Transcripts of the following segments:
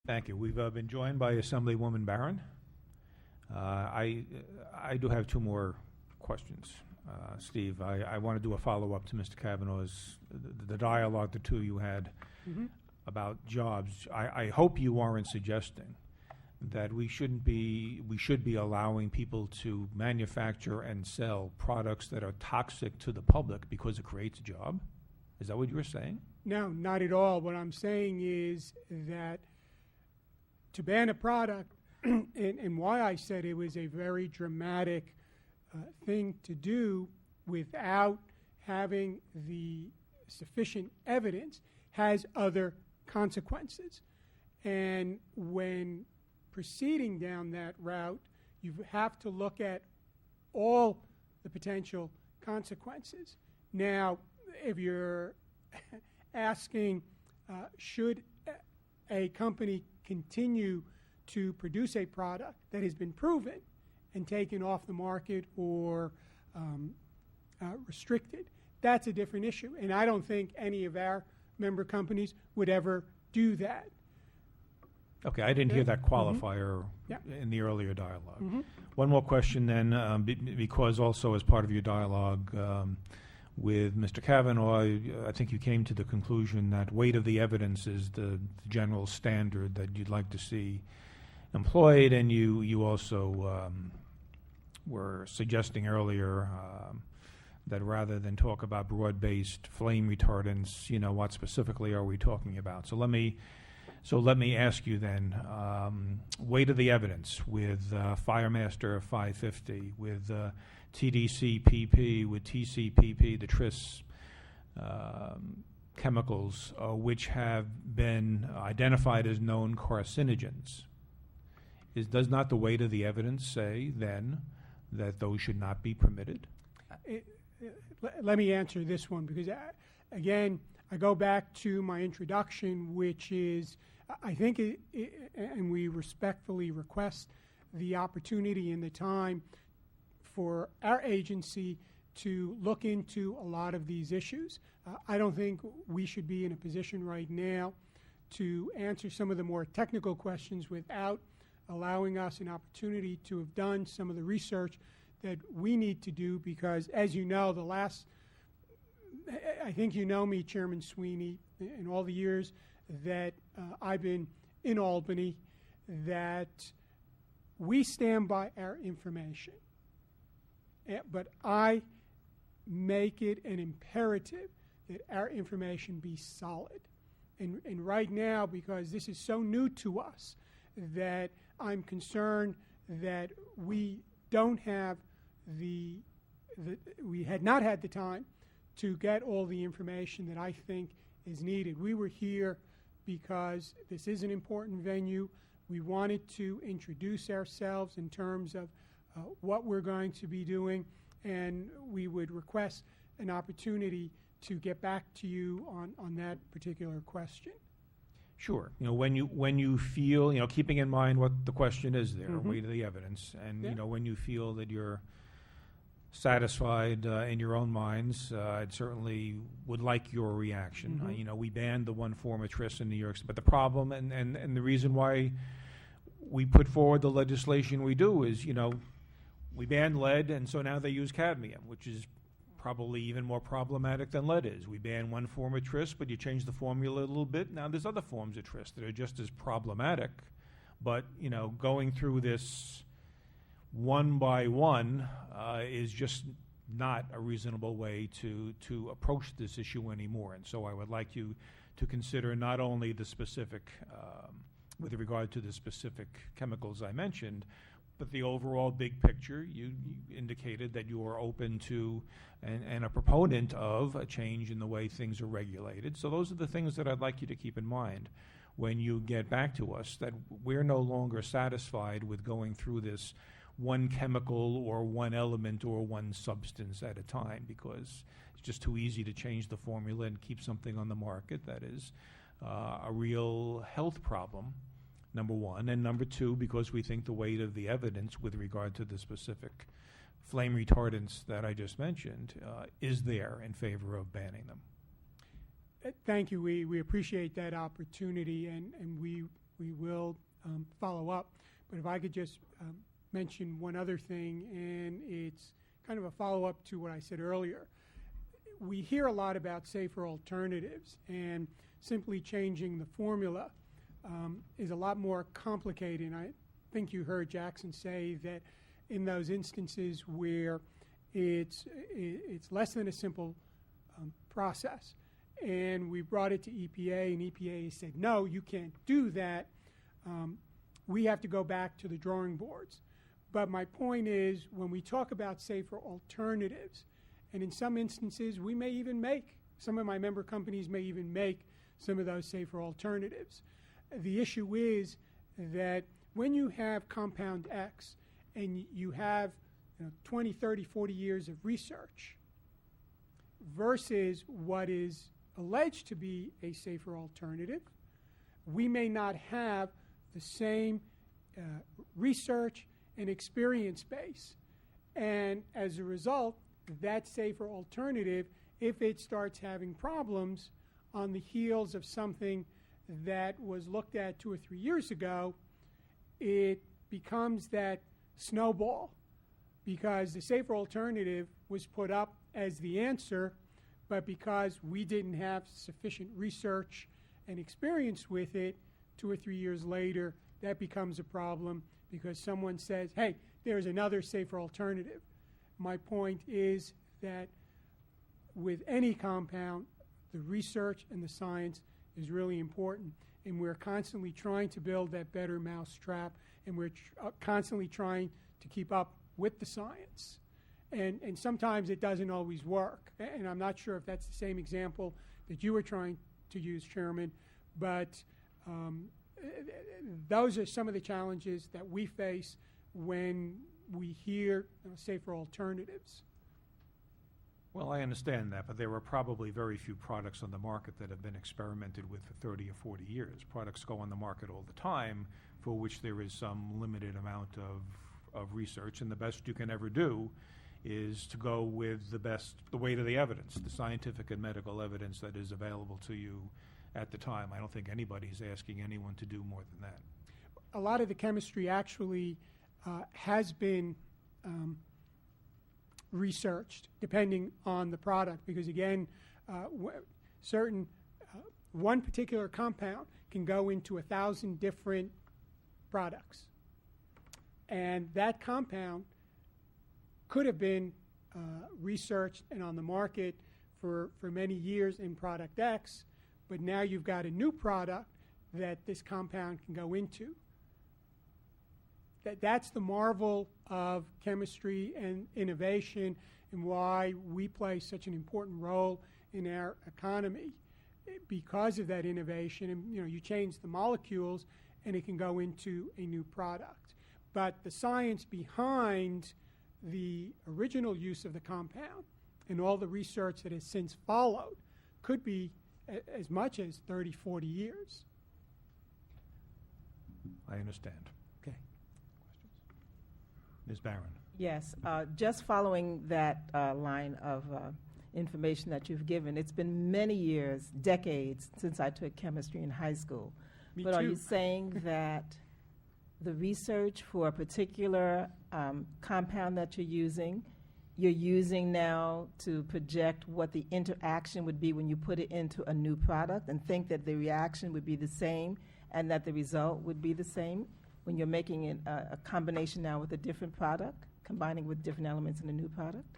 Thank you. We've been joined by Assemblywoman Barron. I do have two more questions. Steve, I want to do a follow-up to Mr. Kavanaugh's, the dialogue the two of you had about jobs. I hope you aren't suggesting that we should be allowing people to manufacture and sell products that are toxic to the public because it creates a job. Is that what you were saying? No, not at all. What I'm saying is that to ban a product, and why I said it was a very dramatic thing to do without having the sufficient evidence, has other consequences. And when proceeding down that route, you have to look at all the potential consequences. Now, if you're asking, should a company continue to produce a product that has been proven and taken off the market or restricted, that's a different issue. And I don't think any of our member companies would ever do that. Okay, I didn't hear that qualifier in the earlier dialogue. One more question then, because also as part of your dialogue with Mr. Kavanaugh, I think you came to the conclusion that weight of the evidence is the general standard that you'd like to see employed, and you also were suggesting earlier that rather than talk about broad-based flame retardants, what specifically are we talking about? So let me ask you then, weight of the evidence with FireMaster 550, with TDC-PP, with TCPP, the tris chemicals, which have been identified as known carcinogens. Does not the weight of the evidence say then that those should not be permitted? Let me answer this one, because again, I go back to my introduction, which is, I think, and we respectfully request the opportunity and the time for our agency to look into a lot of these issues. I don't think we should be in a position right now to answer some of the more technical questions without allowing us an opportunity to have done some of the research that we need to do, because, as you know, I think you know me, Chairman Sweeney, in all the years that I've been in Albany, that we stand by our information. But I make it an imperative that our information be solid. And right now, because this is so new to us, that I'm concerned that we don't have we had not had the time to get all the information that I think is needed. We were here because this is an important venue. We wanted to introduce ourselves in terms of what we're going to be doing, and we would request an opportunity to get back to you on that particular question. Sure. When you feel, keeping in mind what the question is there, weight of the evidence, and when you feel that you're satisfied in your own minds, I'd certainly would like your reaction. We banned the one form of tris in New York, but the problem and the reason why we put forward the legislation we do is, we banned lead, and so now they use cadmium, which is probably even more problematic than lead is. We ban one form of tris, but you change the formula a little bit. Now there's other forms of tris that are just as problematic, but going through this one by one is just not a reasonable way to approach this issue anymore. And so I would like you to consider not only the specific, with regard to the specific chemicals I mentioned, but the overall big picture. You indicated that you are open to and a proponent of a change in the way things are regulated. So those are the things that I'd like you to keep in mind when you get back to us, that we're no longer satisfied with going through this one chemical or one element or one substance at a time, because it's just too easy to change the formula and keep something on the market that is a real health problem, number one. And number two, because we think the weight of the evidence with regard to the specific flame retardants that I just mentioned is there in favor of banning them. Thank you. We appreciate that opportunity, and we we will follow up. But if I could just mention one other thing, and it's kind of a follow-up to what I said earlier. We hear a lot about safer alternatives, and simply changing the formula is a lot more complicated. And I think you heard Jackson say that in those instances where it's less than a simple process, and we brought it to EPA, and EPA said, no, you can't do that. We have to go back to the drawing boards. But my point is, when we talk about safer alternatives, and in some instances, we may even make, some of my member companies may even make some of those safer alternatives. The issue is that when you have compound X and you have 20, 30, 40 years of research versus what is alleged to be a safer alternative, we may not have the same research and experience base. And as a result, that safer alternative, if it starts having problems on the heels of something that was looked at 2 or 3 years ago, it becomes that snowball, because the safer alternative was put up as the answer, but because we didn't have sufficient research and experience with it, 2 or 3 years later, that becomes a problem because someone says, hey, there's another safer alternative. My point is that with any compound, the research and the science is really important, and we're constantly trying to build that better mousetrap, and we're constantly trying to keep up with the science. And sometimes it doesn't always work, and I'm not sure if that's the same example that you were trying to use, Chairman, but those are some of the challenges that we face when we hear safer alternatives. Well, I understand that, but there are probably very few products on the market that have been experimented with for 30 or 40 years. Products go on the market all the time for which there is some limited amount of research, and the best you can ever do is to go with the weight of the evidence, the scientific and medical evidence that is available to you at the time. I don't think anybody's asking anyone to do more than that. A lot of the chemistry actually has been researched depending on the product, because again, one particular compound can go into 1,000 different products, and that compound could have been researched and on the market for many years in product X, but now you've got a new product that this compound can go into. That's the marvel of chemistry and innovation, and why we play such an important role in our economy, because of that innovation. And you change the molecules and it can go into a new product. But the science behind the original use of the compound and all the research that has since followed could be as much as 30, 40 years. I understand. Okay. Ms. Barron. Yes, just following that line of information that you've given, it's been many years, decades, since I took chemistry in high school. Me but too. Are you saying that the research for a particular compound that you're using now to project what the interaction would be when you put it into a new product, and think that the reaction would be the same and that the result would be the same when you're making it a combination now with a different product, combining with different elements in a new product?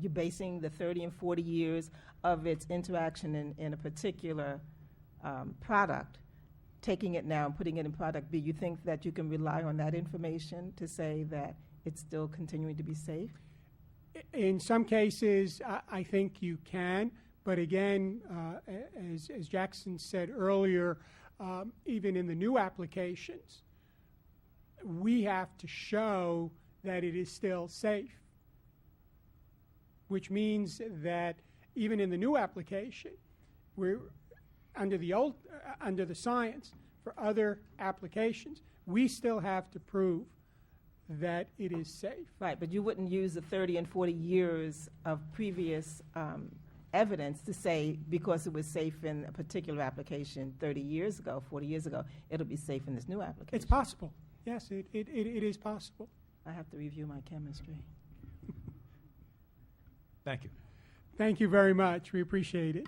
You're basing the 30 and 40 years of its interaction in a particular product, taking it now and putting it in product B. You think that you can rely on that information to say that it's still continuing to be safe? In some cases, I think you can, but again, as Jackson said earlier, even in the new applications, we have to show that it is still safe, which means that even in the new application, we're under the science for other applications, we still have to prove that it is safe. Right, but you wouldn't use the 30 and 40 years of previous evidence to say because it was safe in a particular application 30 years ago, 40 years ago, it'll be safe in this new application. It's possible. Yes, it is possible. I have to review my chemistry. Thank you. Thank you very much. We appreciate it.